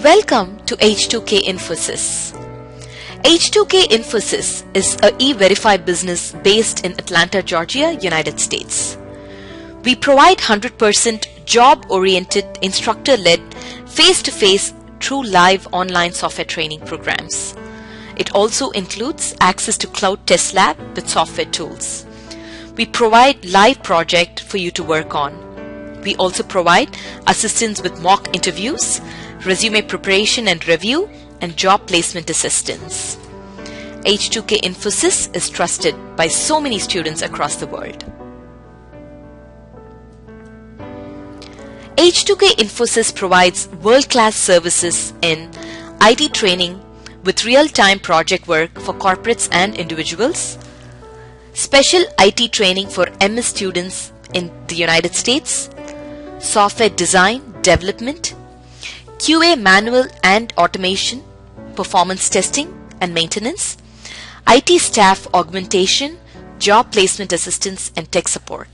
Welcome to H2K Infosys. H2K Infosys is a e-verify business based in Atlanta, Georgia, United States. We provide 100% job-oriented, instructor-led, face-to-face, true live online software training programs. It also includes access to cloud test lab with software tools. We provide live project for you to work on. We also provide assistance with mock interviews, resume preparation and review, and job placement assistance. H2K Infosys is trusted by so many students across the world. H2K Infosys provides world-class services in IT training with real-time project work for corporates and individuals, special IT training for MS students in the United States, software design, development, QA manual and automation, performance testing and maintenance, IT staff augmentation, job placement assistance, and tech support.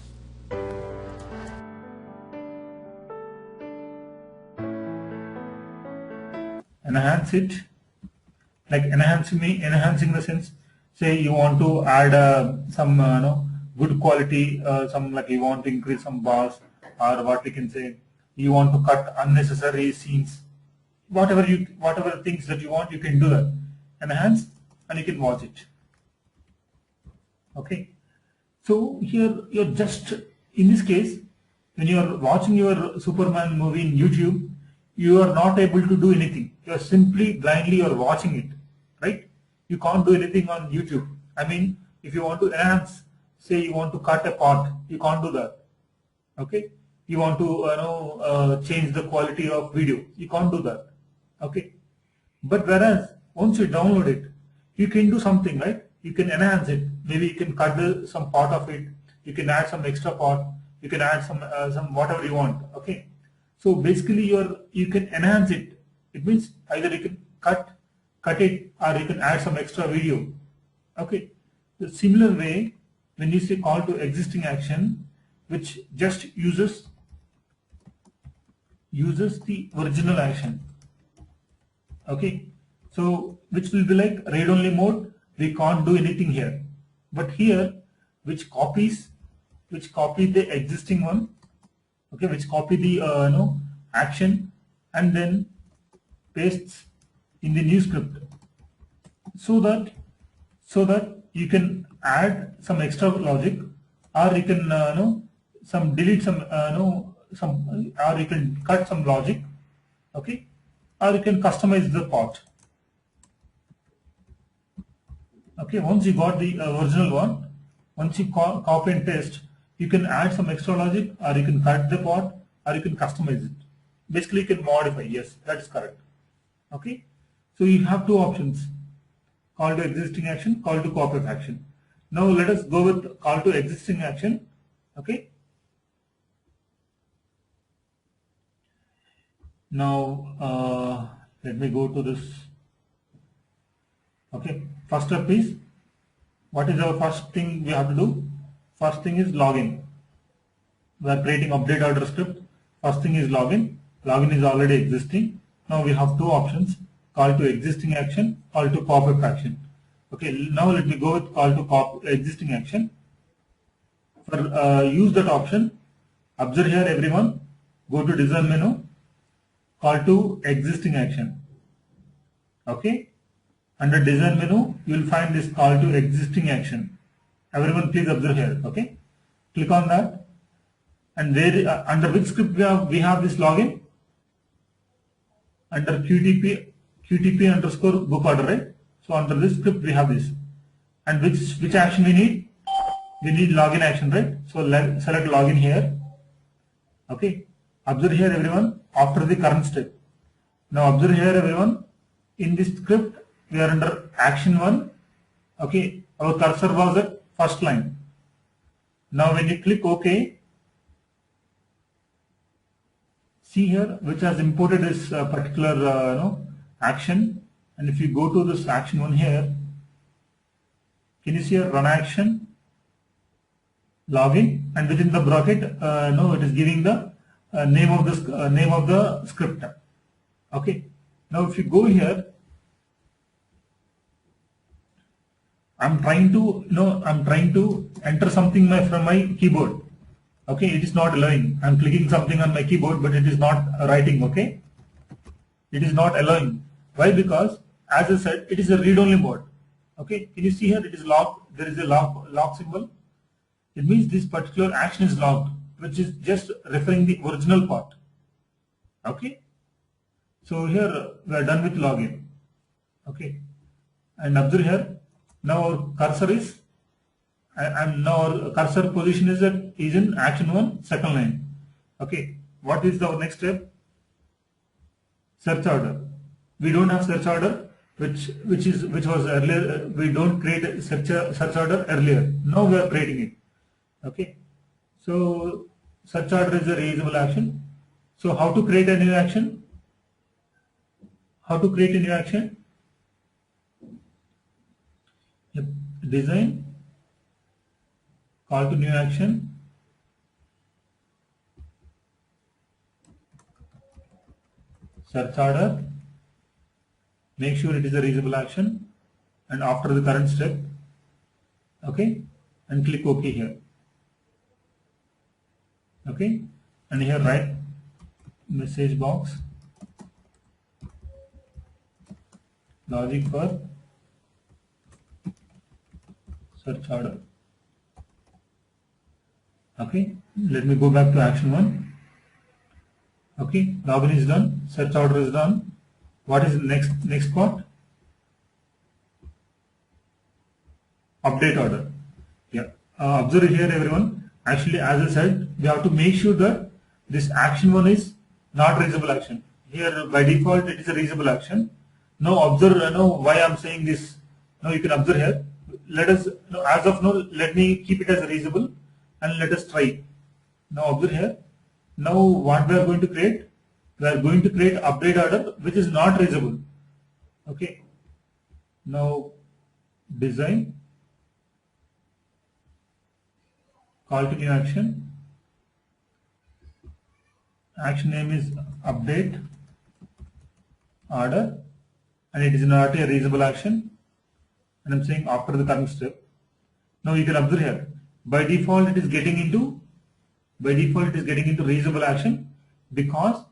Enhance it, like enhancing the sense, say you want to add some good quality, some like you want to increase some bars, or what we can say, you want to cut unnecessary scenes, whatever things that you want, you can do that. Enhance, and you can watch it. Okay, so here you're just, in this case, when you are watching your Superman movie in YouTube, you are not able to do anything. You are simply blindly or watching it, right? You can't do anything on YouTube. I mean, if you want to enhance, say you want to cut a part, you can't do that. Okay, you want to change the quality of video, you can't do that. Okay, but whereas once you download it, you can do something, right? You can enhance it. Maybe you can cut some part of it. You can add some extra part. You can add some whatever you want. Okay, so basically you can enhance it. It means either you can cut it, or you can add some extra video. Okay, the similar way, when you say call to existing action, which just uses the original action. Okay, so which will be like read-only mode. We can't do anything here, but here which copies the existing one. Okay, which copy the action and then pastes in the new script, so that you can add some extra logic, or you can some delete some or you can cut some logic. Okay, or you can customize the part. Okay, once you got the original one, once you copy and paste, you can add some extra logic, or you can cut the part, or you can customize it. Basically, you can modify. Yes, that is correct. Okay, so you have two options: call to existing action, call to copy of action. Now let us go with call to existing action. Okay. Now let me go to this. Okay, first step is, what is our first thing we have to do? First thing is login. We are creating update order script. First thing is login. Login is already existing. Now we have two options: call to existing action, call to pop-up action. Okay, now let me go with call to existing action. For use that option, observe here everyone, go to design menu, call to existing action. Okay, under design menu you will find this call to existing action. Everyone please observe here. Okay, click on that, and where under which script we have this login? Under QTP underscore book order, right? So under this script we have this, and which action we need? We need login action, right? So select login here. Okay, observe here everyone after the current step. Now observe here everyone, in this script we are under action 1. Okay, our cursor was at first line. Now when you click OK, see here which has imported this particular action, and if you go to this action 1 here, can you see here run action, login, and within the bracket it is giving the name of the script. Okay, Now if you go here, I'm trying to enter something from my keyboard. Okay, it is not allowing. I'm clicking something on my keyboard, but it is not writing. Okay, it is not allowing. Why? Because as I said, it is a read-only mode. Okay, can you see here? It is locked. There is a lock symbol. It means this particular action is locked, which is just referring the original part. Okay, so here we are done with login. Okay, and observe here. Now our cursor is, and now our cursor position is in action 1, second line. Okay, what is the next step? Search order. We don't have search order, which was earlier. We don't create a search order earlier. Now we are creating it. Okay, so search order is a reusable action. So how to create a new action? How to create a new action? Yep. Design, call to new action, search order, make sure it is a reusable action, and after the current step, okay, and click OK here. Okay, and here write message box, logic for search order. Okay, let me go back to action 1. Okay, login is done, search order is done. What is the next part? Update order. Yeah, observe here everyone. Actually, as I said, we have to make sure that this action 1 is not reusable action. Here by default it is a reusable action. Now observe why I am saying this. Now you can observe here. Let us, as of now, let me keep it as reusable and let us try. Now observe here. Now what we are going to create? We are going to create update order which is not reusable. Okay. Now design, call to new action. Action name is update order, and it is not a reusable action. And I'm saying after the current step. Now you can observe here. By default, it is getting into reusable action because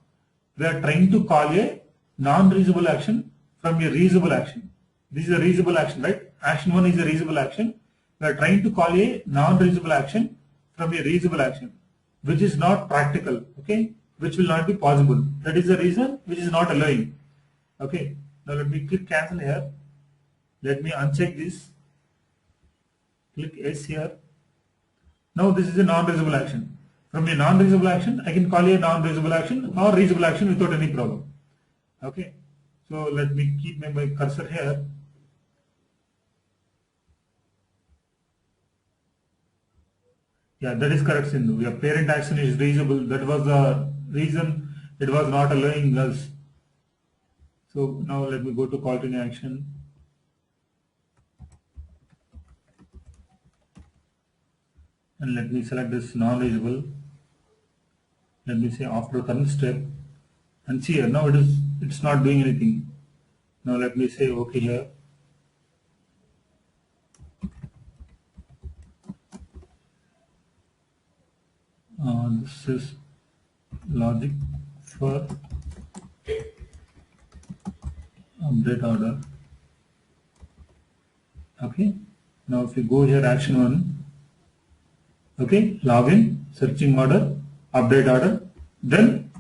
we are trying to call a non-reusable action from a reusable action. This is a reusable action, right? Action 1 is a reusable action. We are trying to call a non-reusable action from a reusable action, which is not practical. Okay, which will not be possible. That is the reason which is not allowing. Okay. Now let me click cancel here. Let me uncheck this. Click yes here. Now this is a non-reusable action. From a non-reusable action, I can call a non-reusable action or reusable action without any problem. Okay. So let me keep my cursor here. Yeah, that is correct, Sindhu. Your parent action is reusable. That was the reason it was not allowing us. So now let me go to call to new action. And let me select this non-reusable. Let me say after current step, and see here now it's not doing anything. Now let me say OK here. This is logic for update order. Okay. Now if you go here, action 1. Okay, login, searching order, update order, then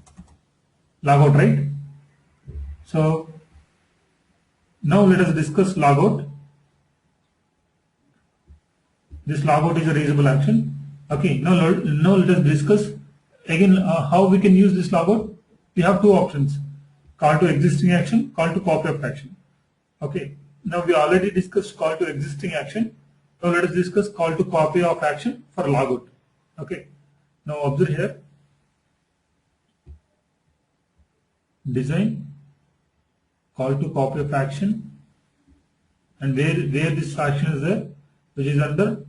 logout, right? So now let us discuss logout. This logout is a reusable action. Okay, now let us discuss again how we can use this logout. We have two options: call to existing action, call to copy of action. Okay, now we already discussed call to existing action. Now let us discuss call to copy of action for logout. Okay. Now observe here. Design, call to copy of action, and where this action is there, which is under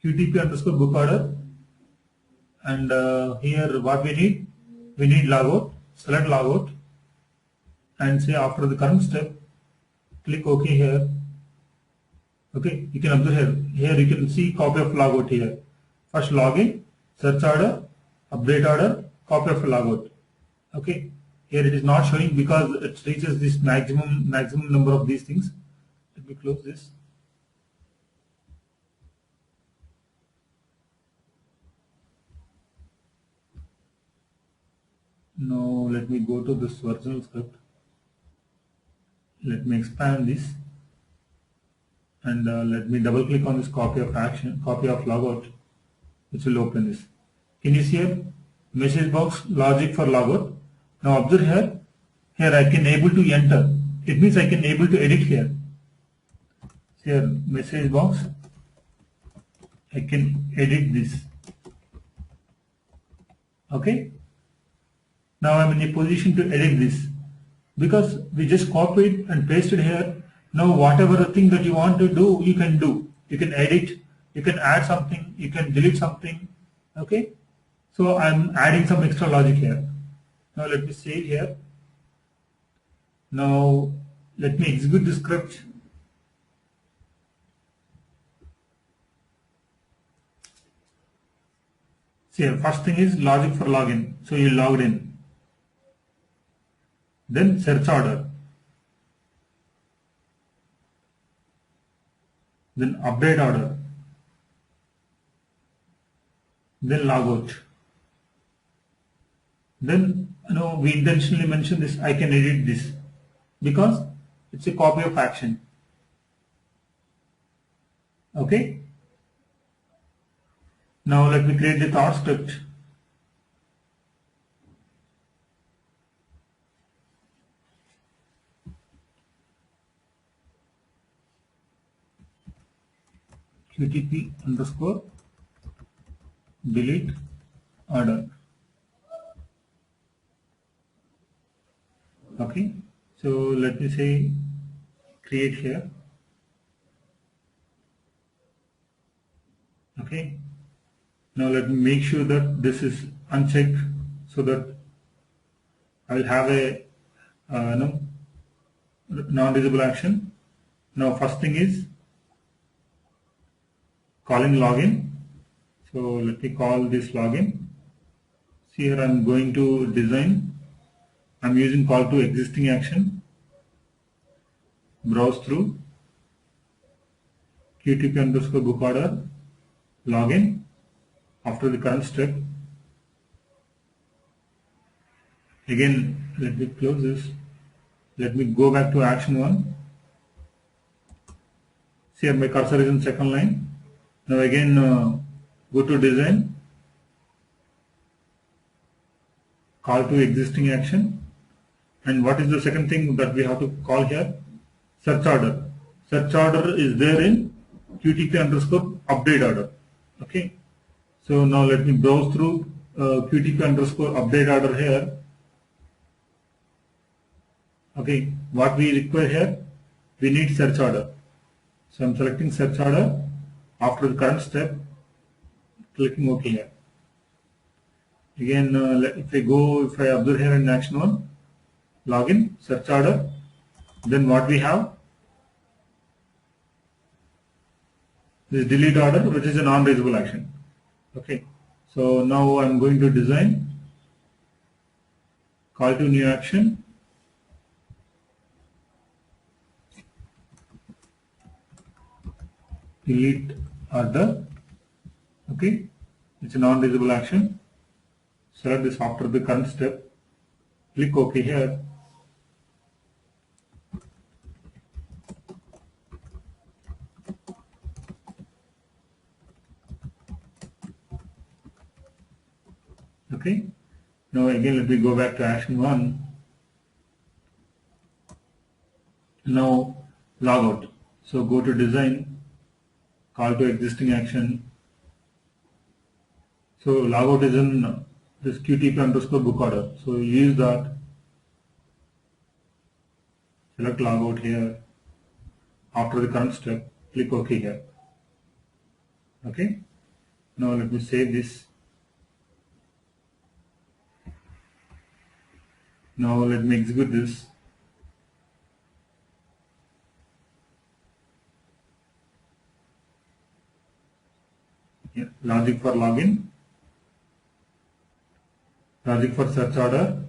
QTP_book order. And here what we need logout. Select logout, and say after the current step, click OK here. Okay, you can observe here you can see copy of logout here. First login, search order, update order, copy of logout. Okay, here it is not showing because it reaches this maximum number of these things. Let me close this. Now let me go to this original script. Let me expand this, and let me double click on this copy of logout, which will open this. Can you see here? Message box logic for logout. Now observe here. Here I can able to enter. It means I can able to edit here. Here message box. I can edit this. Okay. Now I'm in a position to edit this because we just copied and pasted here. Now whatever thing that you want to do, you can do. You can edit, you can add something, you can delete something. Okay. So I'm adding some extra logic here. Now let me save here. Now let me execute the script. See, first thing is logic for login. So you logged in. Then search order. Then update order. Then logout. Then we intentionally mentioned this. I can edit this because it's a copy of action. Okay. Now let me create the thought script. QTP underscore delete order. Okay, so let me say create here. Okay, now let me make sure that this is unchecked so that I will have a non-visible action. Now first thing is calling login. So let me call this login. See here I'm going to design. I'm using call to existing action. Browse through. QTP underscore book order. Login. After the current step. Again, let me close this. Let me go back to action 1. See here my cursor is in second line. Now again go to design. Call to existing action. And what is the second thing that we have to call here? Search order. Search order is there in QTP underscore update order. Okay. So now let me browse through QTP underscore update order here. Okay. What we require here? We need search order. So I'm selecting search order. After the current step, clicking OK here. Again, if I observe here in action 1, login, search order, then what we have? This delete order, which is a non-visible action. Okay, so now I'm going to design, call to new action, delete order. Okay, it's a non-visible action. Select this after the current step, click OK here. Okay, now again let me go back to action 1. Now log out. So go to design, call to existing action. So logout is in this QTP underscore book order. So use that. Select logout here. After the current step, click OK here. Okay. Now let me save this. Now let me execute this. Yeah. Logic for login, logic for search order,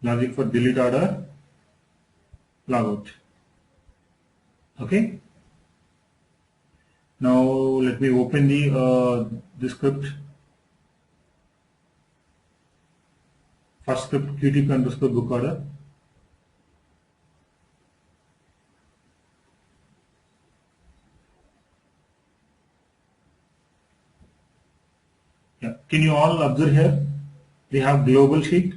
logic for delete order, logout. Okay. Now let me open the script. First script QTP underscore book order. Yeah. Can you all observe here? We have global sheet,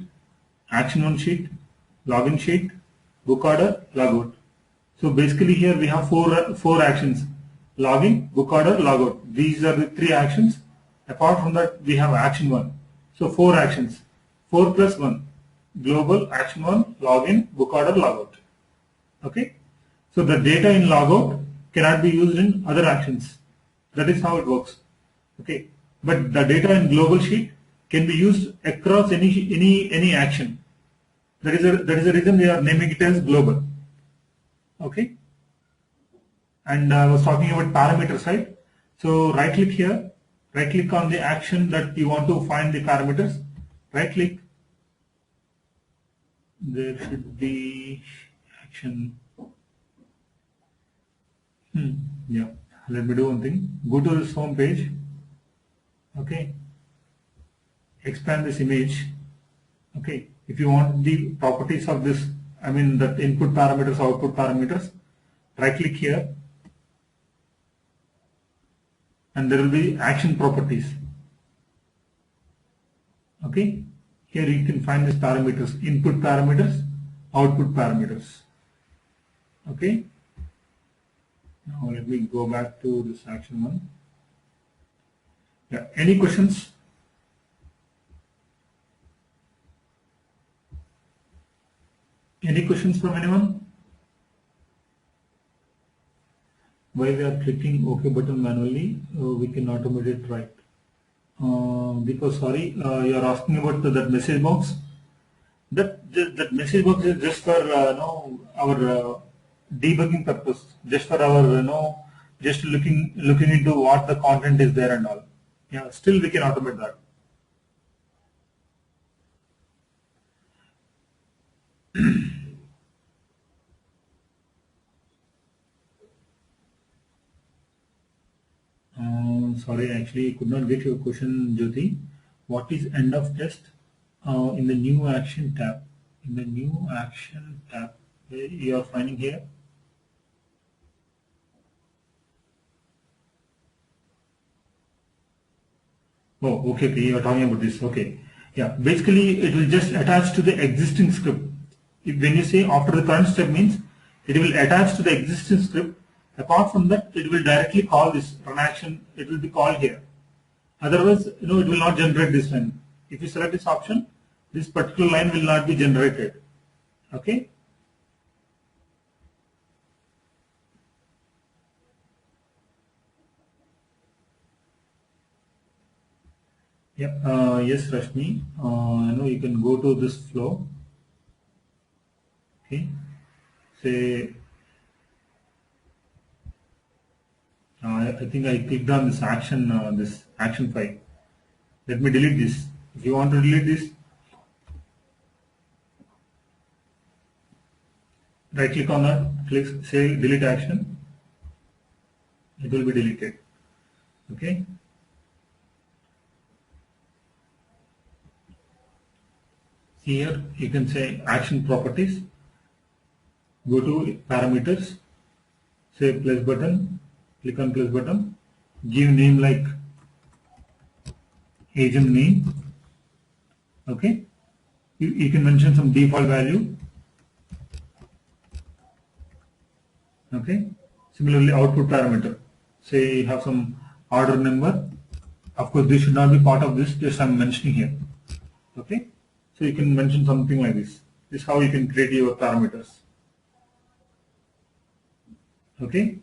action one sheet, login sheet, book order, logout. So basically here we have four actions: login, book order, logout. These are the three actions. Apart from that, we have action one. So four actions. 4 plus 1. Global, action one, login, book order, logout. Okay. So the data in logout cannot be used in other actions. That is how it works. Okay. But the data in global sheet can be used across any action. That is the reason we are naming it as global. Okay. And I was talking about parameter side. So right click here, right click on the action that you want to find the parameters. Right click. There should be action. Yeah. Let me do one thing. Go to this home page. Okay. Expand this image. Okay. If you want the properties of this, I mean that input parameters, output parameters, right click here. And there will be action properties. Okay. Here you can find these parameters, input parameters, output parameters. Okay. Now let me go back to this action one. Yeah. Any questions? Any questions from anyone? While we are clicking OK button manually, we can automate it, right? Because sorry, you are asking about that message box. That message box is just for our debugging purpose, just for our just looking into what the content is there and all. Yeah, still we can automate that. Sorry, actually, I could not get your question, Jyoti. What is end of test? In the new action tab. In the new action tab, you are finding here. Oh, okay, you are talking about this. Okay. Yeah, basically, it will just attach to the existing script. When you say after the current step means, it will attach to the existing script. Apart from that, it will directly call this run action. It will be called here. Otherwise, it will not generate this line. If you select this option, this particular line will not be generated. Okay. Yep. Yes, Rashmi. You can go to this flow. Okay. Say. I think I clicked on this action file. Let me delete this. If you want to delete this, right click on that, click say delete action. It will be deleted. Okay. Here you can say action properties. Go to parameters. Say plus button. Click on plus button. Give name like agent name. Okay. You can mention some default value. Okay. Similarly, output parameter. Say you have some order number. Of course, this should not be part of this. Just I'm mentioning here. Okay. So you can mention something like this. This is how you can create your parameters. Okay.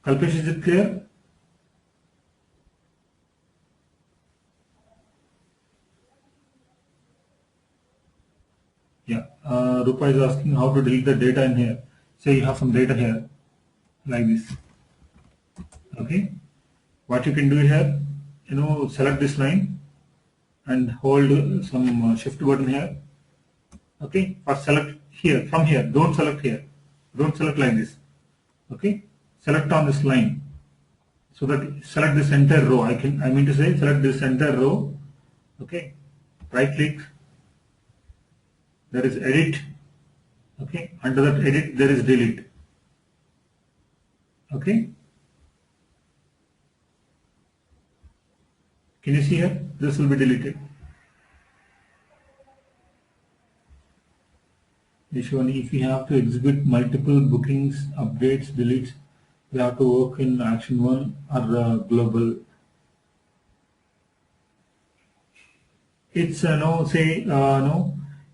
Kalpesh, is it clear? Yeah. Rupa is asking how to delete the data in here. say you have some data here like this. Okay, what you can do here, select this line and hold some shift button here. Okay, or select here, from here, don't select here, don't select like this. Okay, select on this line, so that select this entire row. I mean to say select this entire row. Okay, right click, there is edit. Okay, under that edit there is delete. Okay, can you see here? This will be deleted. Usually, if we have to execute multiple bookings, updates, deletes, we have to work in action 1 or global. It's no,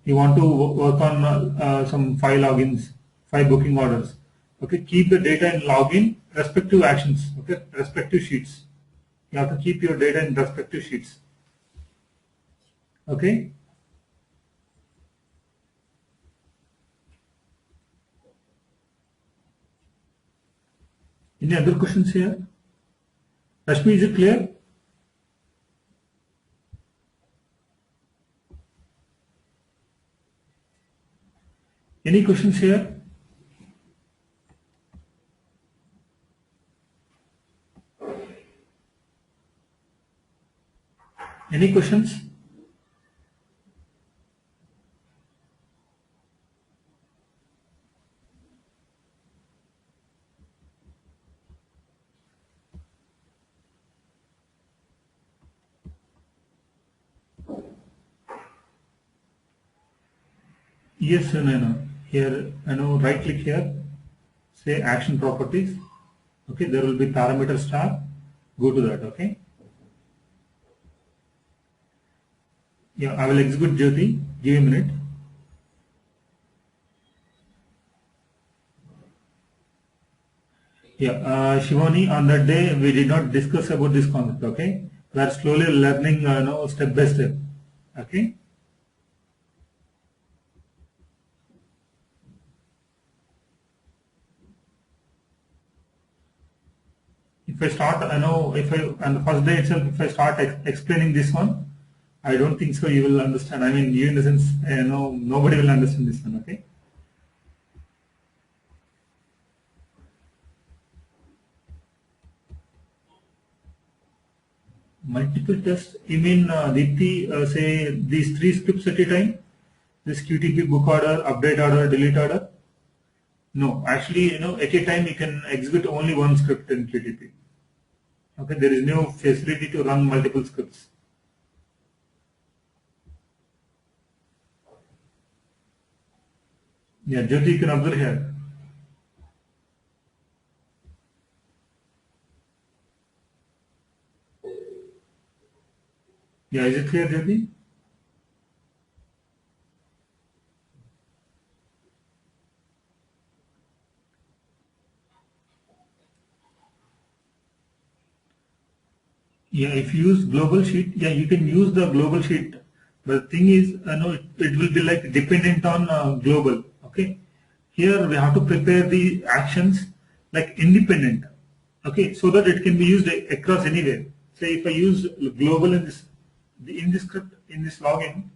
you want to work on some 5 logins, 5 booking orders. Okay, keep the data in login respective actions. Okay, respective sheets. You have to keep your data in respective sheets. Okay. Any other questions here? Rashmi, is it clear? Any questions here? Any questions? Yes, no. Here, right click here, say action properties. Okay, there will be parameter star. Go to that. Okay. Yeah, I will execute Jyoti. Give a minute. Yeah, Shivani, on that day we did not discuss about this concept. Okay, we are slowly learning, step by step. Okay. If I start, on the first day itself, if I start explaining this one, I don't think so you will understand. I mean, you in the sense, nobody will understand this one. Okay. Multiple tests, you mean Deepthi, say these 3 scripts at a time? This QTP book order, update order, delete order? No, actually, at a time you can execute only one script in QTP. Okay, there is no facility to run multiple scripts. Yeah, Jyoti, you can observe here. Yeah, is it clear, Jyoti? Yeah, if you use global sheet, yeah, you can use the global sheet. But the thing is, it will be like dependent on global. Okay, here we have to prepare the actions like independent. Okay, so that it can be used across anywhere. Say if I use global in this script, in this login,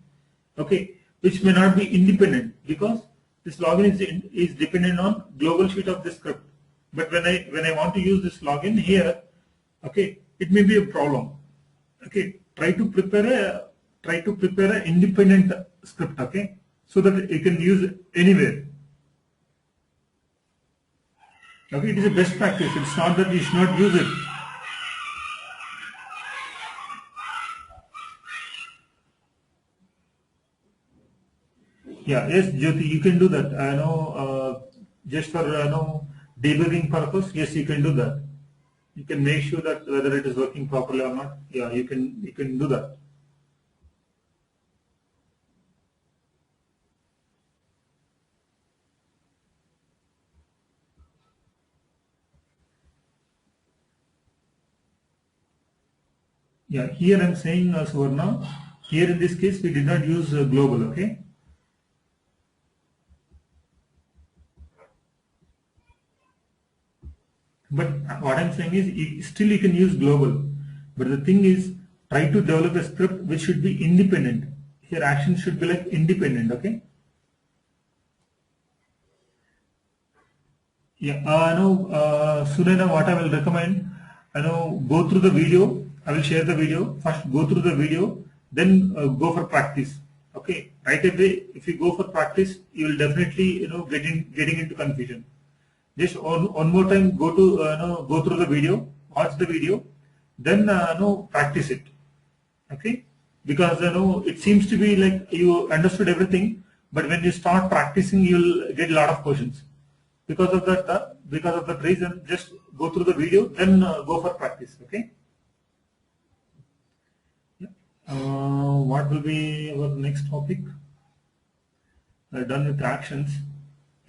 okay, which may not be independent because this login is dependent on global sheet of this script. But when I want to use this login here, okay, it may be a problem. Okay, try to prepare a independent script. Okay, so that you can use anywhere. Okay, it is a best practice. It's not that you should not use it. Yeah, yes, Jyoti, you can do that. I know, just for debugging purpose. Yes, you can do that. You can make sure that whether it is working properly or not. Yeah, you can do that. Yeah, here I'm saying, Suvarna, here in this case we did not use global. Okay. But what I'm saying is, still you can use global. But the thing is, try to develop a script which should be independent. Here action should be like independent, okay? Yeah, Surena, what I will recommend, go through the video. I will share the video. First go through the video, then go for practice. Okay, right away, if you go for practice, you will definitely, getting into confusion. Just one more time, go through the video, watch the video, then practice it. Okay, because it seems to be like you understood everything, but when you start practicing, you'll get a lot of questions. Because of that reason, just go through the video, then go for practice. Okay. Yeah. What will be our next topic? We're done with actions.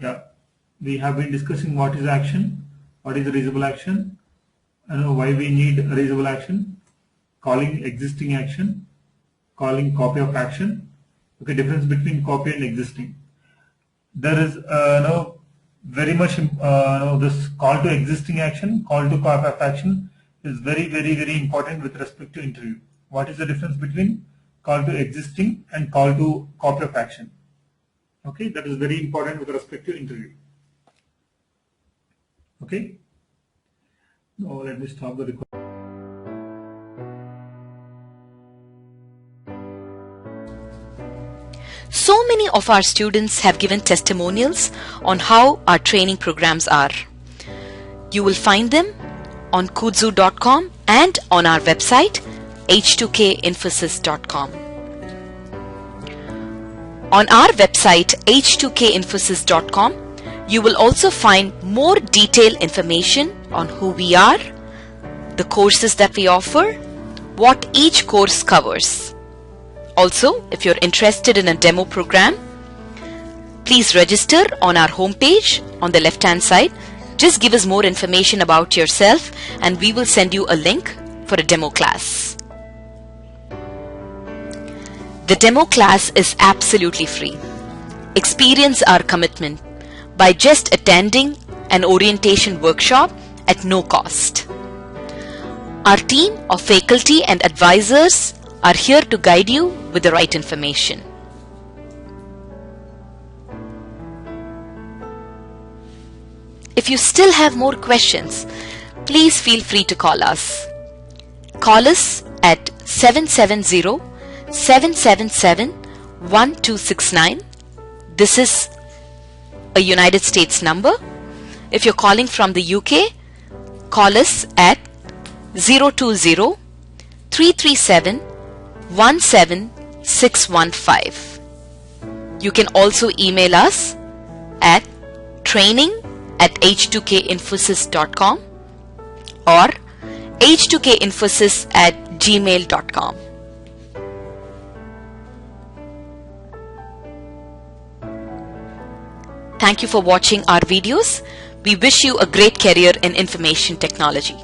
Yeah. We have been discussing what is action, what is reusable action, why we need reusable action, calling existing action, calling copy of action. Okay, difference between copy and existing. There is very much this call to existing action, call to copy of action is very, very, very important with respect to interview. What is the difference between call to existing and call to copy of action? Okay, that is very important with respect to interview. Okay. Now let me stop the recording. So many of our students have given testimonials on how our training programs are. You will find them on kudzu.com and on our website h2kinfosys.com. On our website h2kinfosys.com, you will also find more detailed information on who we are, the courses that we offer, what each course covers. Also, if you're interested in a demo program, please register on our homepage on the left-hand side. Just give us more information about yourself and we will send you a link for a demo class. The demo class is absolutely free. Experience our commitment by just attending an orientation workshop at no cost. Our team of faculty and advisors are here to guide you with the right information. If you still have more questions, please feel free to call us. Call us at 770-777-1269. This is a United States number. If you're calling from the UK, call us at 020-337-17615. You can also email us at training@h2kinfosys.com or h2kinfosys@gmail.com. Thank you for watching our videos. We wish you a great career in information technology.